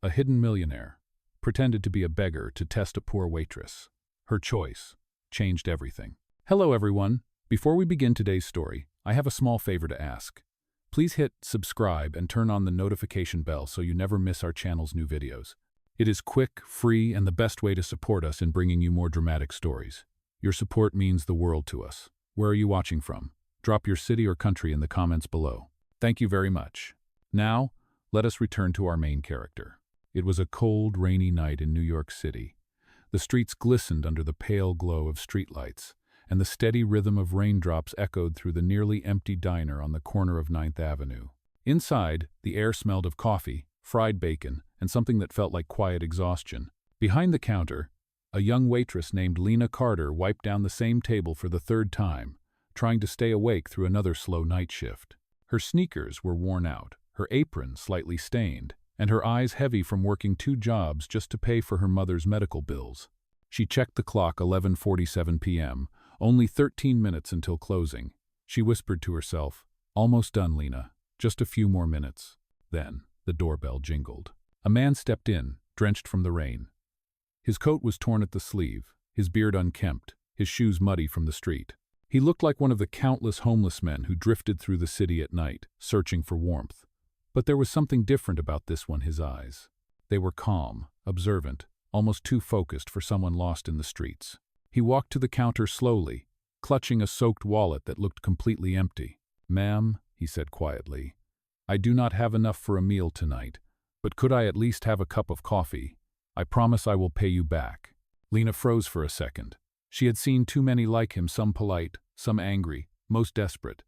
a hidden millionaire, pretended to be a beggar to test a poor waitress. Her choice changed everything. Hello everyone. Before we begin today's story, I have a small favor to ask. Please hit subscribe and turn on the notification bell so you never miss our channel's new videos. It is quick, free, and the best way to support us in bringing you more dramatic stories. Your support means the world to us. Where are you watching from? Drop your city or country in the comments below. Thank you very much. Now, let us return to our main character. It was a cold, rainy night in New York City. The streets glistened under the pale glow of streetlights, and the steady rhythm of raindrops echoed through the nearly empty diner on the corner of 9th Avenue. Inside, the air smelled of coffee, fried bacon, and something that felt like quiet exhaustion. Behind the counter, a young waitress named Lena Carter wiped down the same table for the third time, trying to stay awake through another slow night shift. Her sneakers were worn out, her apron slightly stained, and her eyes heavy from working 2 jobs just to pay for her mother's medical bills. She checked the clock 11:47 p.m., only 13 minutes until closing. She whispered to herself, "Almost done, Lena. Just a few more minutes." Then, the doorbell jingled. A man stepped in, drenched from the rain. His coat was torn at the sleeve, his beard unkempt, his shoes muddy from the street. He looked like one of the countless homeless men who drifted through the city at night, searching for warmth. But there was something different about this one, his eyes. They were calm, observant, almost too focused for someone lost in the streets. He walked to the counter slowly, clutching a soaked wallet that looked completely empty. "Ma'am," he said quietly, "I do not have enough for a meal tonight, but could I at least have a cup of coffee? I promise I will pay you back." Lena froze for a second. She had seen too many like him, some polite, some angry, most desperate.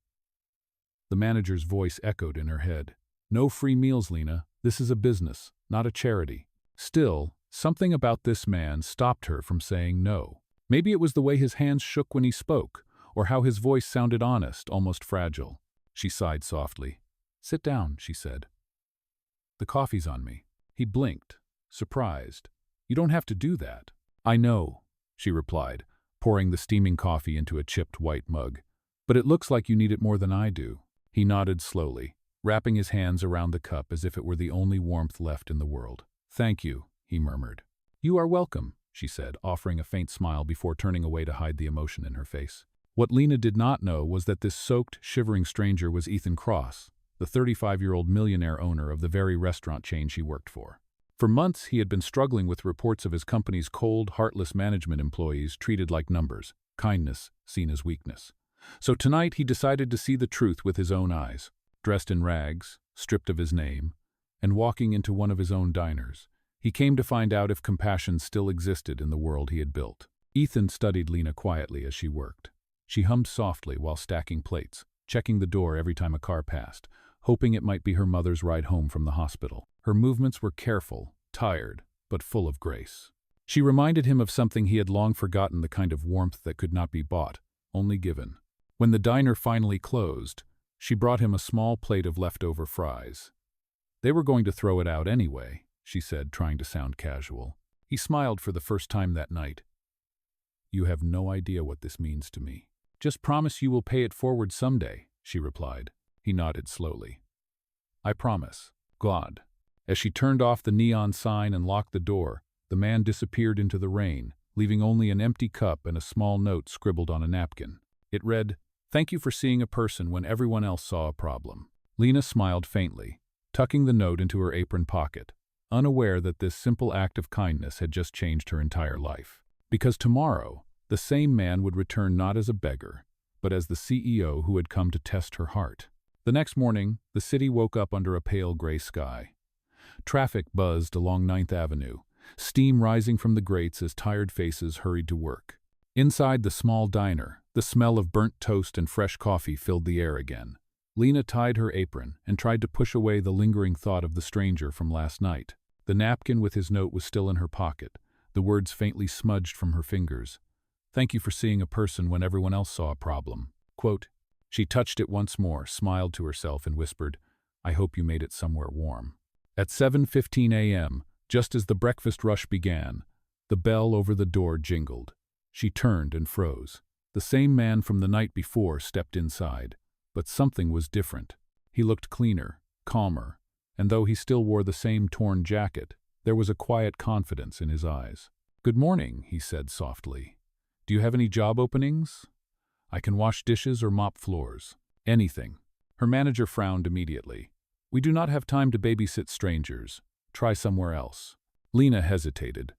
The manager's voice echoed in her head. "No free meals, Lena. This is a business, not a charity." Still, something about this man stopped her from saying no. Maybe it was the way his hands shook when he spoke, or how his voice sounded honest, almost fragile. She sighed softly. "Sit down," she said. "The coffee's on me." He blinked, surprised. "You don't have to do that." "I know," she replied, pouring the steaming coffee into a chipped white mug. "But it looks like you need it more than I do." He nodded slowly, wrapping his hands around the cup as if it were the only warmth left in the world. "Thank you," he murmured. "You are welcome," she said, offering a faint smile before turning away to hide the emotion in her face. What Lena did not know was that this soaked, shivering stranger was Ethan Cross, the 35-year-old millionaire owner of the very restaurant chain she worked for. For months, he had been struggling with reports of his company's cold, heartless management employees treated like numbers, kindness seen as weakness. So tonight, he decided to see the truth with his own eyes. Dressed in rags, stripped of his name, and walking into one of his own diners, he came to find out if compassion still existed in the world he had built. Ethan studied Lena quietly as she worked. She hummed softly while stacking plates, checking the door every time a car passed, hoping it might be her mother's ride home from the hospital. Her movements were careful, tired, but full of grace. She reminded him of something he had long forgotten, the kind of warmth that could not be bought, only given. When the diner finally closed, she brought him a small plate of leftover fries. They were going to throw it out anyway, she said, trying to sound casual. He smiled for the first time that night. "You have no idea what this means to me." "Just promise you will pay it forward someday," she replied. He nodded slowly. "I promise. God." As she turned off the neon sign and locked the door, the man disappeared into the rain, leaving only an empty cup and a small note scribbled on a napkin. It read, "Thank you for seeing a person when everyone else saw a problem." Lena smiled faintly, tucking the note into her apron pocket, unaware that this simple act of kindness had just changed her entire life. Because tomorrow, the same man would return not as a beggar, but as the CEO who had come to test her heart. The next morning, the city woke up under a pale gray sky. Traffic buzzed along 9th Avenue, steam rising from the grates as tired faces hurried to work. Inside the small diner, the smell of burnt toast and fresh coffee filled the air again. Lena tied her apron and tried to push away the lingering thought of the stranger from last night. The napkin with his note was still in her pocket, the words faintly smudged from her fingers. "Thank you for seeing a person when everyone else saw a problem." Quote, she touched it once more, smiled to herself, and whispered, "I hope you made it somewhere warm." At 7:15 a.m., just as the breakfast rush began, the bell over the door jingled. She turned and froze. The same man from the night before stepped inside, but something was different. He looked cleaner, calmer, and though he still wore the same torn jacket, There was a quiet confidence in his eyes. "Good morning," he said softly. "Do you have any job openings? I can wash dishes or mop floors. Anything." Her manager frowned immediately. "We do not have time to babysit strangers. Try somewhere else." Lena hesitated.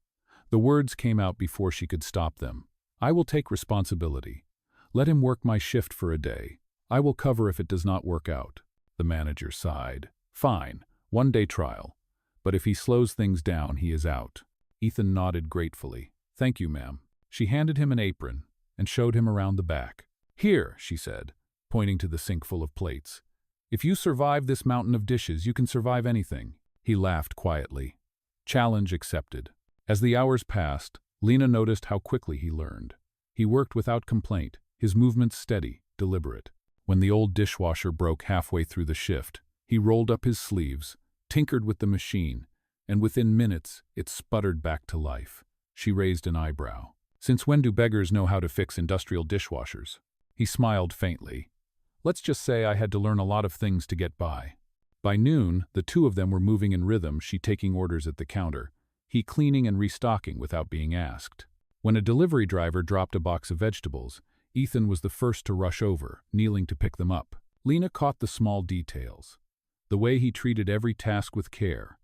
The words came out before she could stop them. "I will take responsibility. Let him work my shift for a day. I will cover if it does not work out." The manager sighed. "Fine, 1-day trial. But if he slows things down, he is out." Ethan nodded gratefully. "Thank you, ma'am." She handed him an apron and showed him around the back. "Here," she said, pointing to the sink full of plates. "If you survive this mountain of dishes, you can survive anything." He laughed quietly. Challenge accepted. As the hours passed, Lena noticed how quickly he learned. He worked without complaint, his movements steady, deliberate. When the old dishwasher broke halfway through the shift, he rolled up his sleeves, tinkered with the machine, and within minutes it sputtered back to life. She raised an eyebrow. "Since when do beggars know how to fix industrial dishwashers?" He smiled faintly. "Let's just say I had to learn a lot of things to get by." By noon, the two of them were moving in rhythm, she taking orders at the counter, he cleaning and restocking without being asked. When a delivery driver dropped a box of vegetables, Ethan was the first to rush over, kneeling to pick them up. Lena caught the small details. The way he treated every task with care.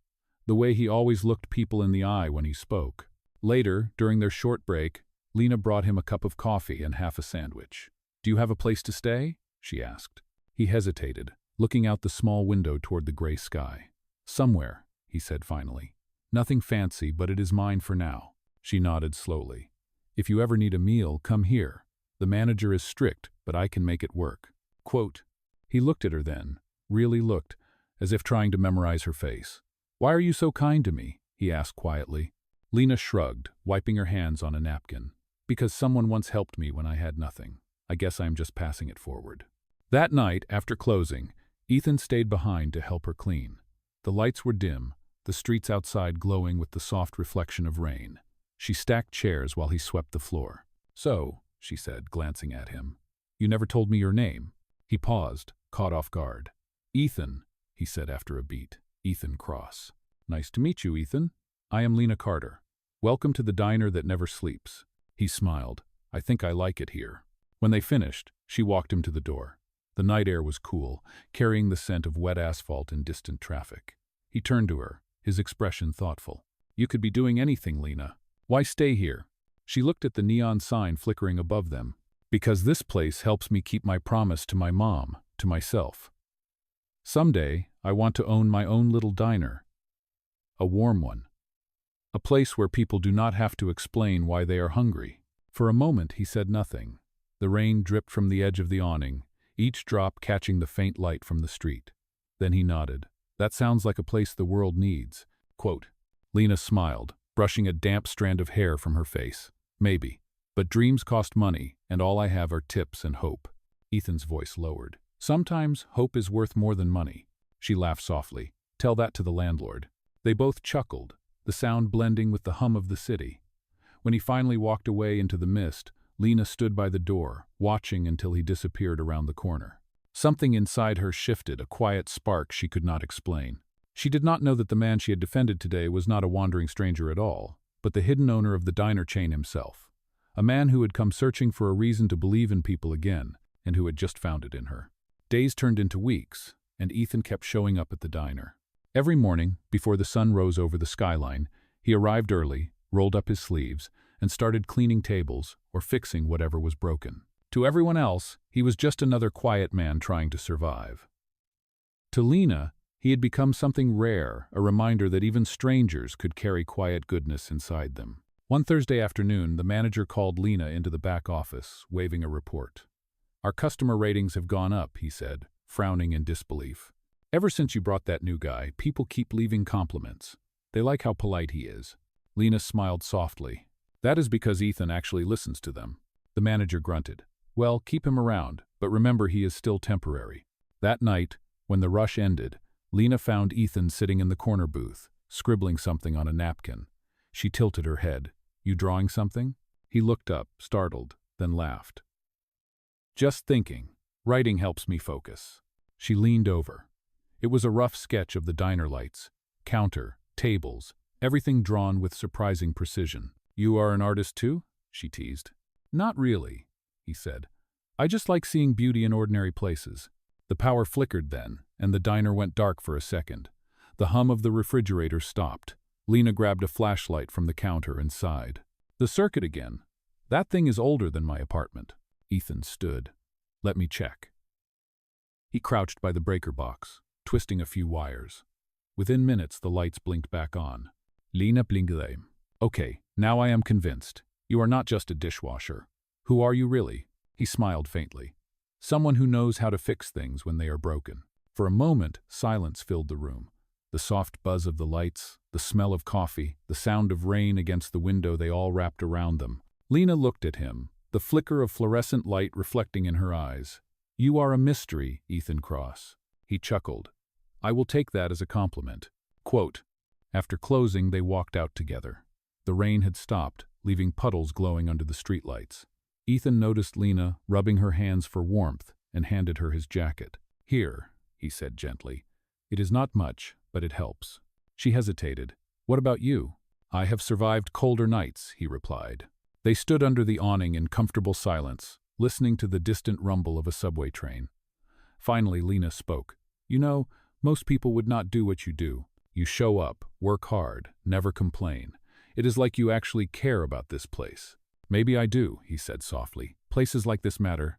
The way he always looked people in the eye when he spoke. Later, during their short break, Lena brought him a cup of coffee and half a sandwich. "Do you have a place to stay?" she asked. He hesitated, looking out the small window toward the gray sky. "Somewhere," he said finally. "Nothing fancy, but it is mine for now." She nodded slowly. "If you ever need a meal, come here. The manager is strict, but I can make it work." Quote. He looked at her then, really looked, as if trying to memorize her face. "Why are you so kind to me?" he asked quietly. Lena shrugged, wiping her hands on a napkin. "Because someone once helped me when I had nothing. I guess I am just passing it forward." That night, after closing, Ethan stayed behind to help her clean. The lights were dim, the streets outside glowing with the soft reflection of rain. She stacked chairs while he swept the floor. "So," she said, glancing at him, "you never told me your name." He paused, caught off guard. "Ethan," he said after a beat. Ethan Cross. "Nice to meet you, Ethan. I am Lena Carter. Welcome to the diner that never sleeps." He smiled. "I think I like it here." When they finished, she walked him to the door. The night air was cool, carrying the scent of wet asphalt and distant traffic. He turned to her, his expression thoughtful. "You could be doing anything, Lena. Why stay here?" She looked at the neon sign flickering above them. "Because this place helps me keep my promise to my mom, to myself. Someday, I want to own my own little diner. A warm one. A place where people do not have to explain why they are hungry." For a moment he said nothing. The rain dripped from the edge of the awning, each drop catching the faint light from the street. Then he nodded. "That sounds like a place the world needs." Quote. Lena smiled, brushing a damp strand of hair from her face. "Maybe. But dreams cost money, and all I have are tips and hope." Ethan's voice lowered. "Sometimes hope is worth more than money." She laughed softly. "Tell that to the landlord." They both chuckled, the sound blending with the hum of the city. When he finally walked away into the mist, Lena stood by the door, watching until he disappeared around the corner. Something inside her shifted, a quiet spark she could not explain. She did not know that the man she had defended today was not a wandering stranger at all, but the hidden owner of the diner chain himself. A man who had come searching for a reason to believe in people again, and who had just found it in her. Days turned into weeks, and Ethan kept showing up at the diner. Every morning, before the sun rose over the skyline, he arrived early, rolled up his sleeves, and started cleaning tables or fixing whatever was broken. To everyone else, he was just another quiet man trying to survive. To Lena, he had become something rare, a reminder that even strangers could carry quiet goodness inside them. One Thursday afternoon, the manager called Lena into the back office, waving a report. "Our customer ratings have gone up," he said, frowning in disbelief. "Ever since you brought that new guy, people keep leaving compliments. They like how polite he is." Lena smiled softly. "That is because Ethan actually listens to them." The manager grunted. "Well, keep him around, but remember he is still temporary." That night, when the rush ended, Lena found Ethan sitting in the corner booth, scribbling something on a napkin. She tilted her head. "You drawing something?" He looked up, startled, then laughed. "Just thinking. Writing helps me focus." She leaned over. It was a rough sketch of the diner lights, counter, tables, everything drawn with surprising precision. "You are an artist too?" she teased. "Not really," he said. "I just like seeing beauty in ordinary places." The power flickered then, and the diner went dark for a second. The hum of the refrigerator stopped. Lena grabbed a flashlight from the counter and sighed. "The circuit again. That thing is older than my apartment." Ethan stood. "Let me check." He crouched by the breaker box, twisting a few wires. Within minutes, the lights blinked back on. Lena blinkade. "Okay, now I am convinced. You are not just a dishwasher. Who are you really?" He smiled faintly. "Someone who knows how to fix things when they are broken." For a moment, silence filled the room. The soft buzz of the lights, the smell of coffee, the sound of rain against the window, they all wrapped around them. Lena looked at him, the flicker of fluorescent light reflecting in her eyes. "You are a mystery, Ethan Cross." He chuckled. "I will take that as a compliment." Quote. After closing, they walked out together. The rain had stopped, leaving puddles glowing under the streetlights. Ethan noticed Lena rubbing her hands for warmth and handed her his jacket. "Here," he said gently. "It is not much, but it helps." She hesitated. "What about you?" "I have survived colder nights," he replied. They stood under the awning in comfortable silence, listening to the distant rumble of a subway train. Finally, Lena spoke. "You know, most people would not do what you do. You show up, work hard, never complain. It is like you actually care about this place." "Maybe I do," he said softly. "Places like this matter.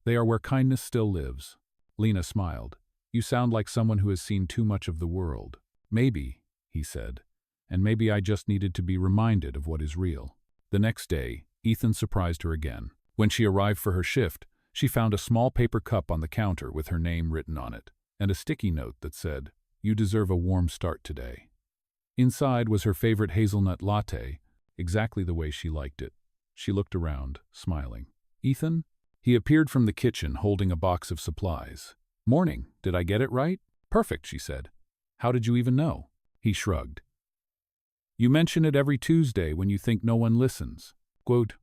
They are where kindness still lives." Lena smiled. "You sound like someone who has seen too much of the world." "Maybe," he said. "And maybe I just needed to be reminded of what is real." The next day, Ethan surprised her again. When she arrived for her shift, she found a small paper cup on the counter with her name written on it, and a sticky note that said, "You deserve a warm start today." Inside was her favorite hazelnut latte, exactly the way she liked it. She looked around, smiling. "Ethan?" He appeared from the kitchen holding a box of supplies. "Morning, did I get it right?" "Perfect," she said. "How did you even know?" He shrugged. "You mention it every Tuesday when you think no one listens." Quote.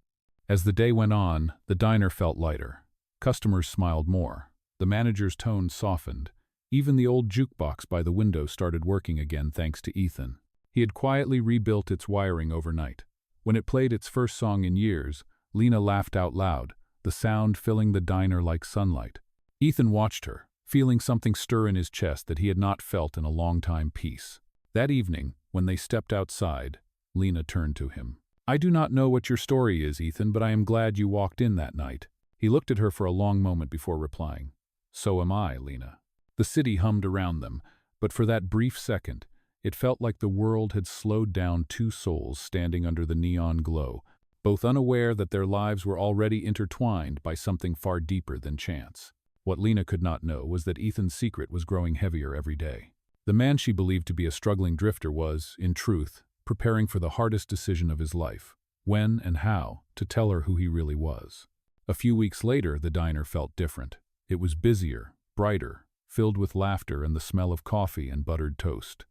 As the day went on, the diner felt lighter. Customers smiled more. The manager's tone softened. Even the old jukebox by the window started working again thanks to Ethan. He had quietly rebuilt its wiring overnight. When it played its first song in years, Lena laughed out loud, the sound filling the diner like sunlight. Ethan watched her, feeling something stir in his chest that he had not felt in a long time. Peace. That evening, when they stepped outside, Lena turned to him. "I do not know what your story is, Ethan, but I am glad you walked in that night." He looked at her for a long moment before replying. "So am I, Lena." The city hummed around them, but for that brief second, it felt like the world had slowed down, two souls standing under the neon glow, both unaware that their lives were already intertwined by something far deeper than chance. What Lena could not know was that Ethan's secret was growing heavier every day. The man she believed to be a struggling drifter was, in truth, preparing for the hardest decision of his life, when and how to tell her who he really was. A few weeks later, the diner felt different. It was busier, brighter, filled with laughter and the smell of coffee and buttered toast.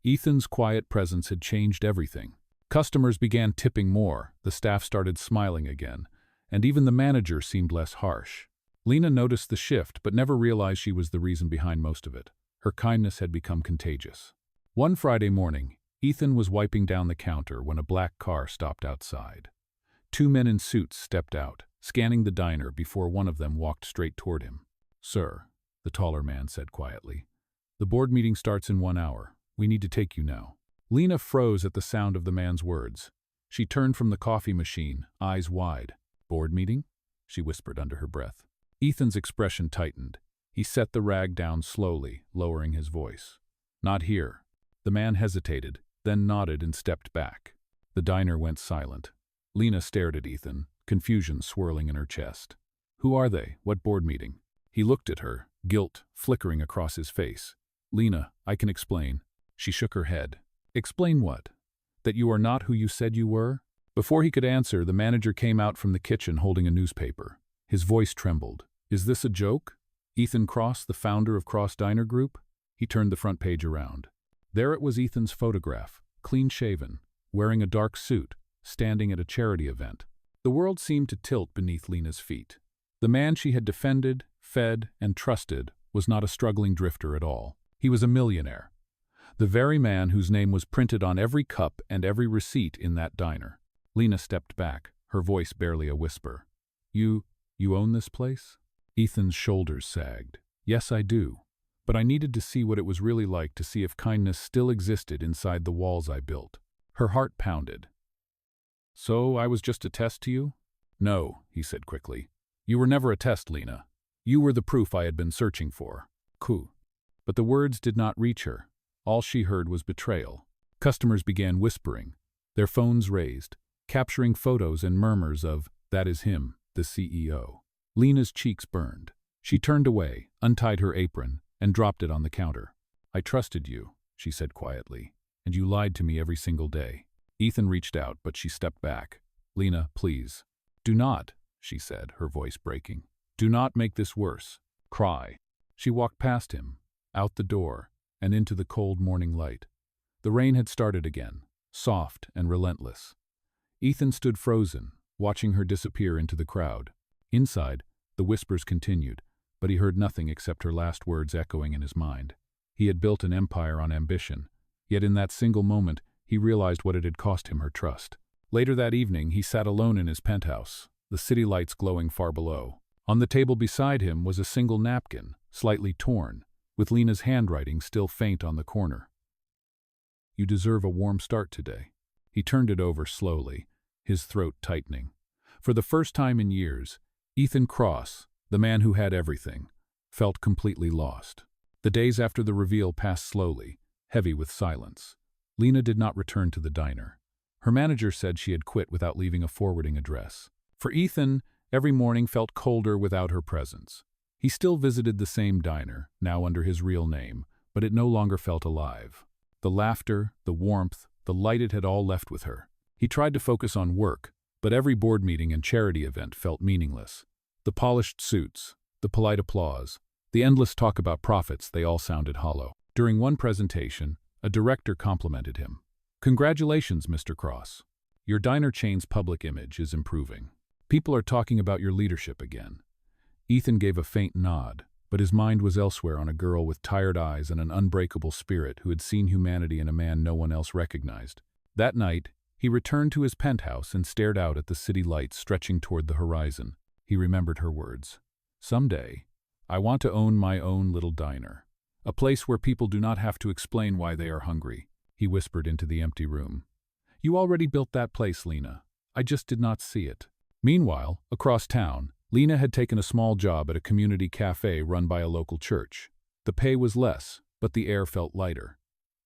Ethan's quiet presence had changed everything. Customers began tipping more, the staff started smiling again, and even the manager seemed less harsh. Lena noticed the shift but never realized she was the reason behind most of it. Her kindness had become contagious. One Friday morning, Ethan was wiping down the counter when a black car stopped outside. Two men in suits stepped out, scanning the diner before one of them walked straight toward him. "Sir," the taller man said quietly, "the board meeting starts in 1 hour. We need to take you now." Lena froze at the sound of the man's words. She turned from the coffee machine, eyes wide. "Board meeting?" she whispered under her breath. Ethan's expression tightened. He set the rag down slowly, lowering his voice. "Not here." The man hesitated, then nodded and stepped back. The diner went silent. Lena stared at Ethan, confusion swirling in her chest. "Who are they? What board meeting?" He looked at her, guilt flickering across his face. "Lena, I can explain." She shook her head. "Explain what? That you are not who you said you were?" Before he could answer, the manager came out from the kitchen holding a newspaper. His voice trembled. "Is this a joke? Ethan Cross, the founder of Cross Diner Group?" He turned the front page around. There it was, Ethan's photograph, clean-shaven, wearing a dark suit, standing at a charity event. The world seemed to tilt beneath Lena's feet. The man she had defended, fed, and trusted was not a struggling drifter at all. He was a millionaire. The very man whose name was printed on every cup and every receipt in that diner. Lena stepped back, her voice barely a whisper. You own this place? Ethan's shoulders sagged. Yes, I do. But I needed to see what it was really like, to see if kindness still existed inside the walls I built. Her heart pounded. So I was just a test to you? No, he said quickly. You were never a test, Lena. You were the proof I had been searching for. Cool. But the words did not reach her. All she heard was betrayal. Customers began whispering, their phones raised, capturing photos and murmurs of, "That is him, the CEO." Lena's cheeks burned. She turned away, untied her apron, and dropped it on the counter. I trusted you, she said quietly, and you lied to me every single day. Ethan reached out, but she stepped back. Lena, please. Do not, she said, her voice breaking. Do not make this worse. Cry. She walked past him, out the door, and into the cold morning light. The rain had started again, soft and relentless. Ethan stood frozen, watching her disappear into the crowd. Inside, the whispers continued, but he heard nothing except her last words echoing in his mind. He had built an empire on ambition, yet in that single moment, he realized what it had cost him her trust. Later that evening, he sat alone in his penthouse, the city lights glowing far below. On the table beside him was a single napkin, slightly torn, with Lena's handwriting still faint on the corner. You deserve a warm start today. He turned it over slowly, his throat tightening. For the first time in years, Ethan Cross, the man who had everything, felt completely lost. The days after the reveal passed slowly, heavy with silence. Lena did not return to the diner. Her manager said she had quit without leaving a forwarding address. For Ethan, every morning felt colder without her presence. He still visited the same diner, now under his real name, but it no longer felt alive. The laughter, the warmth, the light, it had all left with her. He tried to focus on work, but every board meeting and charity event felt meaningless. The polished suits, the polite applause, the endless talk about profits, they all sounded hollow. During one presentation, a director complimented him. Congratulations, Mr. Cross. Your diner chain's public image is improving. People are talking about your leadership again. Ethan gave a faint nod, but his mind was elsewhere, on a girl with tired eyes and an unbreakable spirit who had seen humanity in a man no one else recognized. That night, he returned to his penthouse and stared out at the city lights stretching toward the horizon. He remembered her words. Someday, I want to own my own little diner. A place where people do not have to explain why they are hungry, he whispered into the empty room. You already built that place, Lena. I just did not see it. Meanwhile, across town, Lena had taken a small job at a community cafe run by a local church. The pay was less, but the air felt lighter.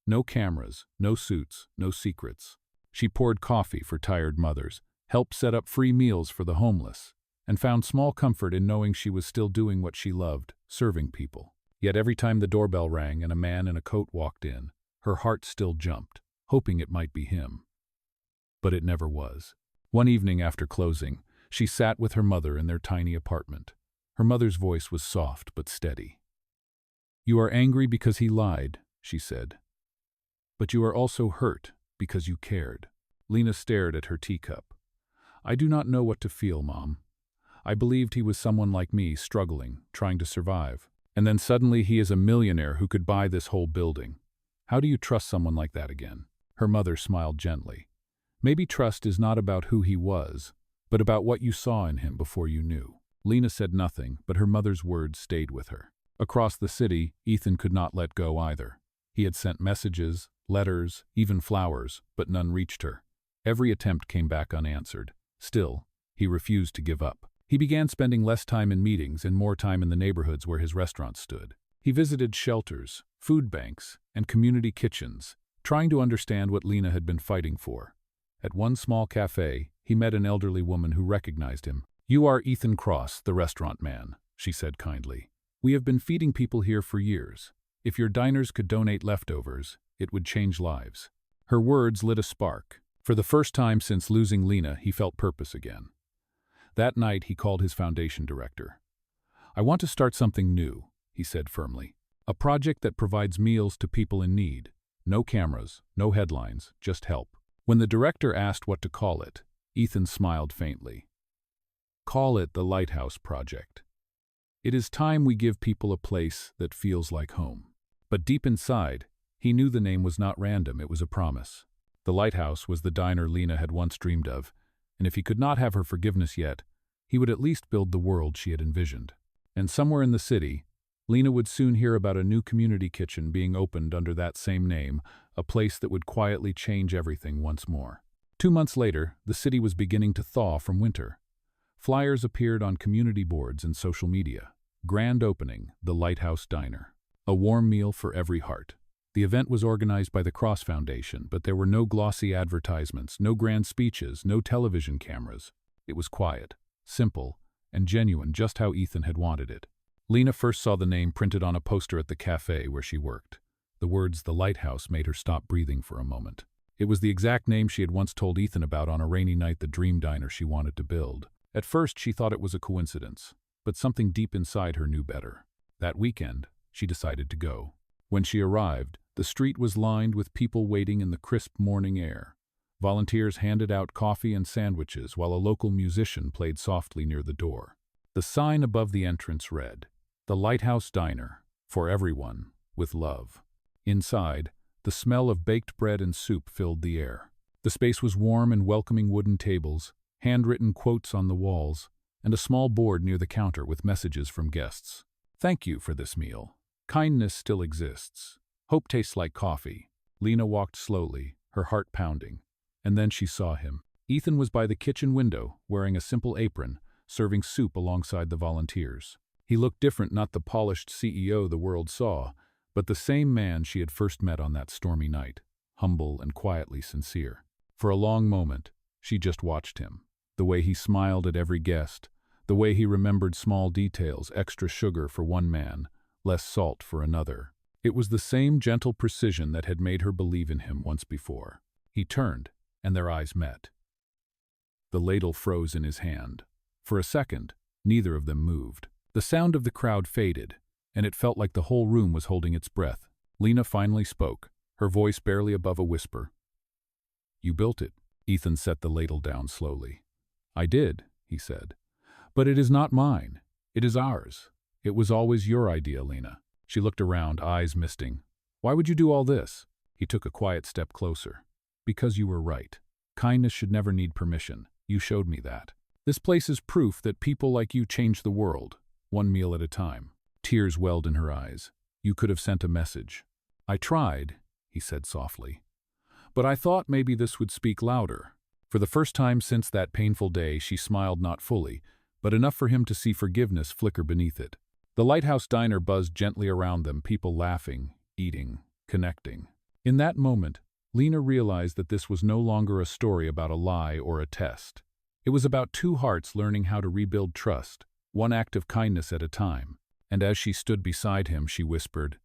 No cameras, no suits, no secrets. She poured coffee for tired mothers, helped set up free meals for the homeless, and found small comfort in knowing she was still doing what she loved, serving people. Yet every time the doorbell rang and a man in a coat walked in, her heart still jumped, hoping it might be him. But it never was. One evening after closing, she sat with her mother in their tiny apartment. Her mother's voice was soft but steady. You are angry because he lied, she said. But you are also hurt because you cared. Lena stared at her teacup. I do not know what to feel, Mom. I believed he was someone like me, struggling, trying to survive. And then suddenly he is a millionaire who could buy this whole building. How do you trust someone like that again? Her mother smiled gently. Maybe trust is not about who he was, but about what you saw in him before you knew. Lena said nothing, but her mother's words stayed with her. Across the city, Ethan could not let go either. He had sent messages, letters, even flowers, but none reached her. Every attempt came back unanswered. Still, he refused to give up. He began spending less time in meetings and more time in the neighborhoods where his restaurant stood. He visited shelters, food banks, and community kitchens, trying to understand what Lena had been fighting for. At one small cafe, he met an elderly woman who recognized him. You are Ethan Cross, the restaurant man, she said kindly. We have been feeding people here for years. If your diners could donate leftovers, it would change lives. Her words lit a spark. For the first time since losing Lena, he felt purpose again. That night, he called his foundation director. I want to start something new, he said firmly. A project that provides meals to people in need. No cameras, no headlines, just help. When the director asked what to call it, Ethan smiled faintly. Call it the Lighthouse Project. It is time we give people a place that feels like home. But deep inside, He knew the name was not random, it was a promise. The lighthouse was the diner Lena had once dreamed of, and if he could not have her forgiveness yet, he would at least build the world she had envisioned. And somewhere in the city, Lena would soon hear about a new community kitchen being opened under that same name, a place that would quietly change everything once more. 2 months later, the city was beginning to thaw from winter. Flyers appeared on community boards and social media. Grand opening, the Lighthouse Diner. A warm meal for every heart. The event was organized by the Cross Foundation, but there were no glossy advertisements, no grand speeches, no television cameras. It was quiet, simple, and genuine, just how Ethan had wanted it. Lena first saw the name printed on a poster at the cafe where she worked. The words "The Lighthouse" made her stop breathing for a moment. It was the exact name she had once told Ethan about on a rainy night, the dream diner she wanted to build. At first, she thought it was a coincidence, but something deep inside her knew better. That weekend, she decided to go. When she arrived, the street was lined with people waiting in the crisp morning air. Volunteers handed out coffee and sandwiches while a local musician played softly near the door. The sign above the entrance read, "The Lighthouse Diner, for everyone, with love." Inside, the smell of baked bread and soup filled the air. The space was warm and welcoming, wooden tables, handwritten quotes on the walls, and a small board near the counter with messages from guests. "Thank you for this meal. Kindness still exists. Hope tastes like coffee." Lena walked slowly, her heart pounding, and then she saw him. Ethan was by the kitchen window, wearing a simple apron, serving soup alongside the volunteers. He looked different, not the polished CEO the world saw, but the same man she had first met on that stormy night, humble and quietly sincere. For a long moment, she just watched him. The way he smiled at every guest, the way he remembered small details, extra sugar for one man, less salt for another. It was the same gentle precision that had made her believe in him once before. He turned, and their eyes met. The ladle froze in his hand. For a second, neither of them moved. The sound of the crowd faded, and it felt like the whole room was holding its breath. Lena finally spoke, her voice barely above a whisper. "You built it." Ethan set the ladle down slowly. "I did," he said. "But it is not mine. It is ours. It was always your idea, Lena." She looked around, eyes misting. "Why would you do all this?" He took a quiet step closer. "Because you were right. Kindness should never need permission. You showed me that. This place is proof that people like you change the world, one meal at a time." Tears welled in her eyes. "You could have sent a message." "I tried," he said softly. "But I thought maybe this would speak louder." For the first time since that painful day, she smiled, not fully, but enough for him to see forgiveness flicker beneath it. The Lighthouse Diner buzzed gently around them, people laughing, eating, connecting. In that moment, Lena realized that this was no longer a story about a lie or a test. It was about two hearts learning how to rebuild trust, one act of kindness at a time. And as she stood beside him, she whispered,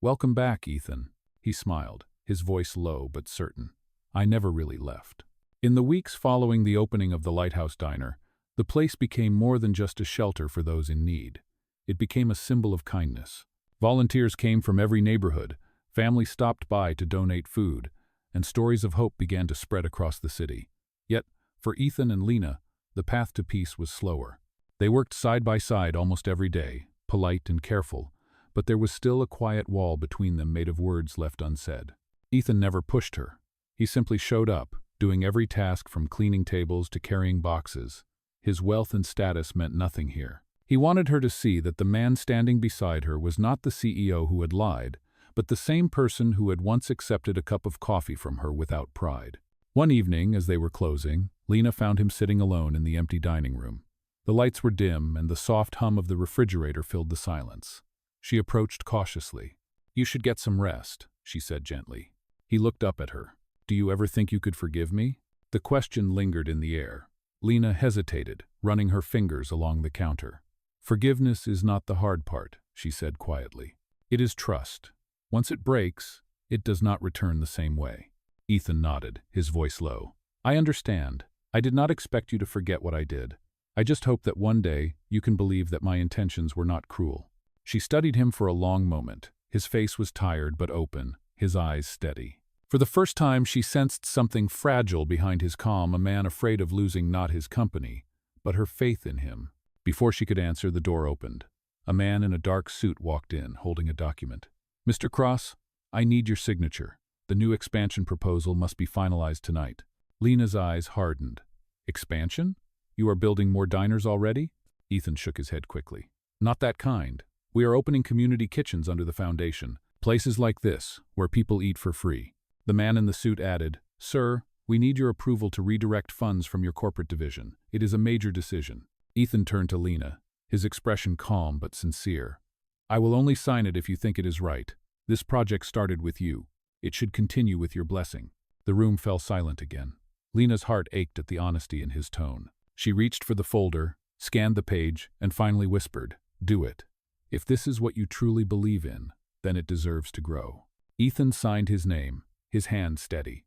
"Welcome back, Ethan." He smiled, his voice low but certain. "I never really left." In the weeks following the opening of the Lighthouse Diner, the place became more than just a shelter for those in need. It became a symbol of kindness. Volunteers came from every neighborhood, families stopped by to donate food, and stories of hope began to spread across the city. Yet, for Ethan and Lena, the path to peace was slower. They worked side by side almost every day, polite and careful, but there was still a quiet wall between them made of words left unsaid. Ethan never pushed her. He simply showed up, doing every task from cleaning tables to carrying boxes. His wealth and status meant nothing here. He wanted her to see that the man standing beside her was not the CEO who had lied, but the same person who had once accepted a cup of coffee from her without pride. One evening, as they were closing, Lena found him sitting alone in the empty dining room. The lights were dim, and the soft hum of the refrigerator filled the silence. She approached cautiously. "You should get some rest," she said gently. He looked up at her. "Do you ever think you could forgive me?" The question lingered in the air. Lena hesitated, running her fingers along the counter. "Forgiveness is not the hard part," she said quietly. "It is trust. Once it breaks, it does not return the same way." Ethan nodded, his voice low. "I understand. I did not expect you to forget what I did. I just hope that one day you can believe that my intentions were not cruel." She studied him for a long moment. His face was tired but open, his eyes steady. For the first time, she sensed something fragile behind his calm, a man afraid of losing not his company, but her faith in him. Before she could answer, the door opened. A man in a dark suit walked in, holding a document. "Mr. Cross, I need your signature. The new expansion proposal must be finalized tonight. Lena's eyes hardened. Expansion? You are building more diners already? Ethan shook his head quickly. Not that kind. We are opening community kitchens under the foundation. Places like this, where people eat for free. The man in the suit added, Sir, we need your approval to redirect funds from your corporate division. It is a major decision. Ethan turned to Lena, his expression calm but sincere. I will only sign it if you think it is right. This project started with you. It should continue with your blessing. The room fell silent again. Lena's heart ached at the honesty in his tone. She reached for the folder, scanned the page, and finally whispered, Do it. If this is what you truly believe in, then it deserves to grow. Ethan signed his name, his hand steady.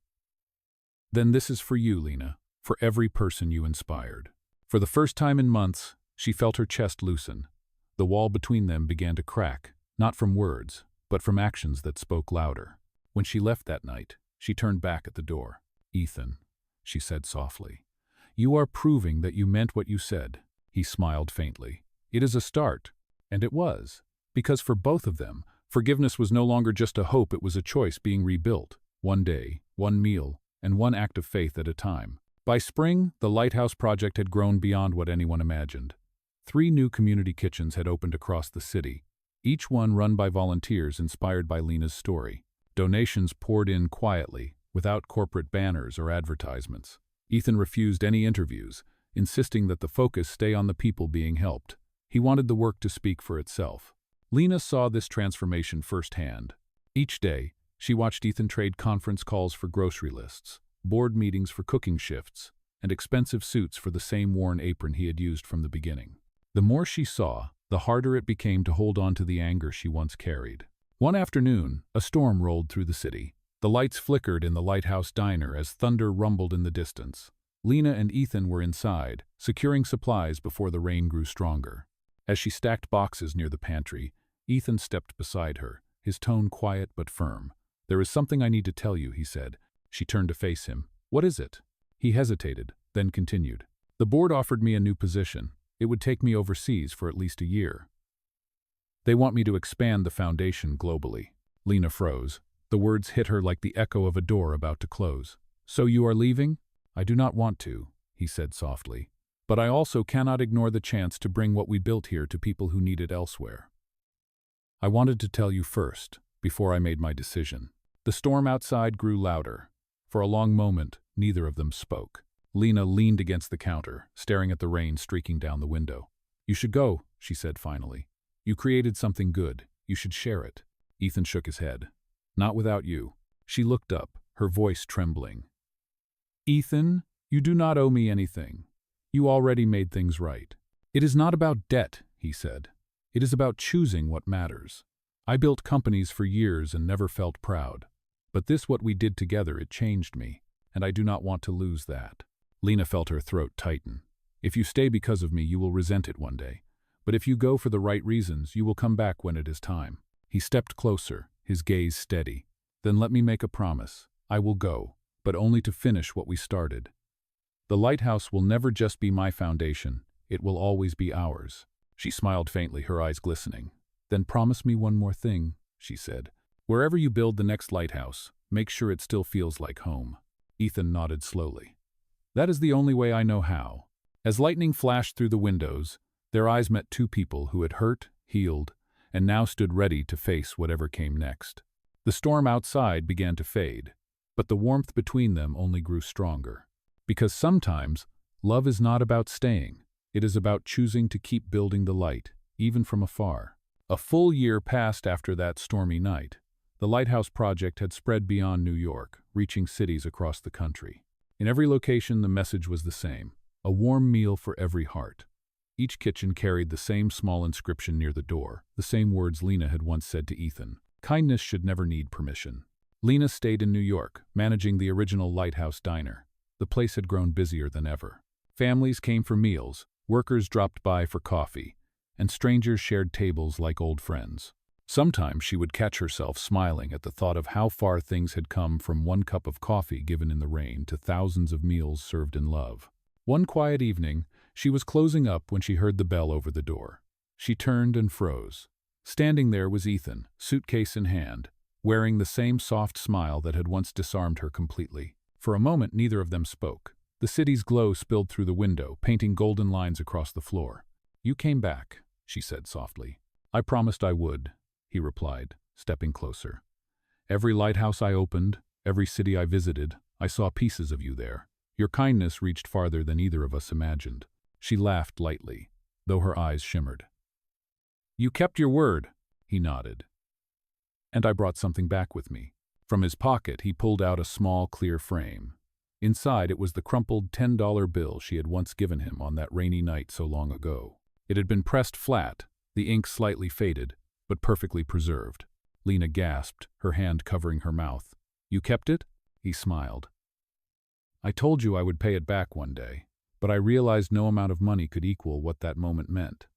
Then this is for you, Lena, for every person you inspired. For the first time in months, she felt her chest loosen. The wall between them began to crack, not from words, but from actions that spoke louder. When she left that night, she turned back at the door. Ethan, she said softly, you are proving that you meant what you said. He smiled faintly. It is a start. And it was. Because for both of them, forgiveness was no longer just a hope, it was a choice being rebuilt. One day, one meal, and one act of faith at a time. By spring, the Lighthouse Project had grown beyond what anyone imagined. 3 new community kitchens had opened across the city, each one run by volunteers inspired by Lena's story. Donations poured in quietly, without corporate banners or advertisements. Ethan refused any interviews, insisting that the focus stay on the people being helped. He wanted the work to speak for itself. Lena saw this transformation firsthand. Each day, she watched Ethan trade conference calls for grocery lists, board meetings for cooking shifts, and expensive suits for the same worn apron he had used from the beginning. The more she saw, the harder it became to hold on to the anger she once carried. One afternoon, a storm rolled through the city. The lights flickered in the Lighthouse Diner as thunder rumbled in the distance. Lena and Ethan were inside, securing supplies before the rain grew stronger. As she stacked boxes near the pantry, Ethan stepped beside her, his tone quiet but firm. There is something I need to tell you, he said. She turned to face him. What is it? He hesitated, then continued. The board offered me a new position. It would take me overseas for at least a year. They want me to expand the foundation globally. Lena froze. The words hit her like the echo of a door about to close. So you are leaving? I do not want to, he said softly. But I also cannot ignore the chance to bring what we built here to people who need it elsewhere. I wanted to tell you first, before I made my decision. The storm outside grew louder. For a long moment, neither of them spoke. Lena leaned against the counter, staring at the rain streaking down the window. You should go, she said finally. You created something good. You should share it. Ethan shook his head. Not without you. She looked up, her voice trembling. Ethan, you do not owe me anything. You already made things right. It is not about debt, he said. It is about choosing what matters. I built companies for years and never felt proud. But what we did together, it changed me, and I do not want to lose that. Lena felt her throat tighten. If you stay because of me, you will resent it one day. But if you go for the right reasons, you will come back when it is time. He stepped closer, his gaze steady. Then let me make a promise. I will go, but only to finish what we started. The lighthouse will never just be my foundation. It will always be ours. She smiled faintly, her eyes glistening. Then promise me one more thing, she said. Wherever you build the next lighthouse, make sure it still feels like home. Ethan nodded slowly. That is the only way I know how. As lightning flashed through the windows, their eyes met 2 people who had hurt, healed, and now stood ready to face whatever came next. The storm outside began to fade, but the warmth between them only grew stronger. Because sometimes, love is not about staying. It is about choosing to keep building the light, even from afar. A full year passed after that stormy night. The Lighthouse Project had spread beyond New York, reaching cities across the country. In every location, the message was the same: a warm meal for every heart. Each kitchen carried the same small inscription near the door, the same words Lena had once said to Ethan. Kindness should never need permission. Lena stayed in New York, managing the original Lighthouse Diner. The place had grown busier than ever. Families came for meals, workers dropped by for coffee, and strangers shared tables like old friends. Sometimes she would catch herself smiling at the thought of how far things had come from one cup of coffee given in the rain to thousands of meals served in love. One quiet evening, she was closing up when she heard the bell over the door. She turned and froze. Standing there was Ethan, suitcase in hand, wearing the same soft smile that had once disarmed her completely. For a moment, neither of them spoke. The city's glow spilled through the window, painting golden lines across the floor. "You came back," she said softly. "I promised I would," he replied, stepping closer. "Every lighthouse I opened, every city I visited, I saw pieces of you there. Your kindness reached farther than either of us imagined." She laughed lightly, though her eyes shimmered. "You kept your word," he nodded. "And I brought something back with me." From his pocket, he pulled out a small, clear frame. Inside, it was the crumpled $10 bill she had once given him on that rainy night so long ago. It had been pressed flat, the ink slightly faded, but perfectly preserved. Lena gasped, her hand covering her mouth. "You kept it?" He smiled. "I told you I would pay it back one day, but I realized no amount of money could equal what that moment meant.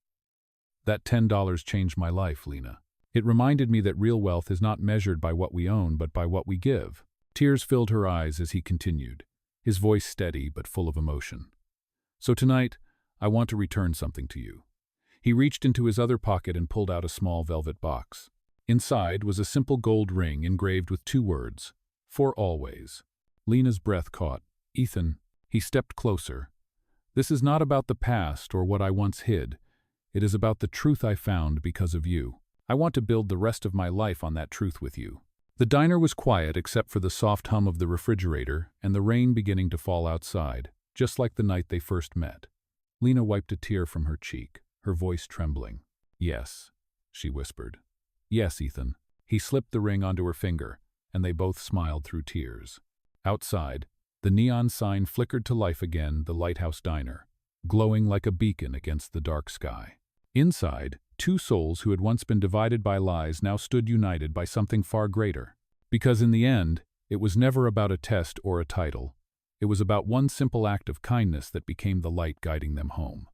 That $10 changed my life, Lena. It reminded me that real wealth is not measured by what we own, but by what we give." Tears filled her eyes as he continued, his voice steady but full of emotion. "So tonight, I want to return something to you." He reached into his other pocket and pulled out a small velvet box. Inside was a simple gold ring engraved with 2 words, "For always." Lena's breath caught. "Ethan," he stepped closer. "This is not about the past or what I once hid. It is about the truth I found because of you. I want to build the rest of my life on that truth with you." The diner was quiet except for the soft hum of the refrigerator and the rain beginning to fall outside, just like the night they first met. Lena wiped a tear from her cheek, her voice trembling. "Yes," she whispered. "Yes, Ethan." He slipped the ring onto her finger, and they both smiled through tears. Outside, the neon sign flickered to life again, the Lighthouse Diner, glowing like a beacon against the dark sky. Inside, 2 souls who had once been divided by lies now stood united by something far greater. Because in the end, it was never about a test or a title. It was about one simple act of kindness that became the light guiding them home.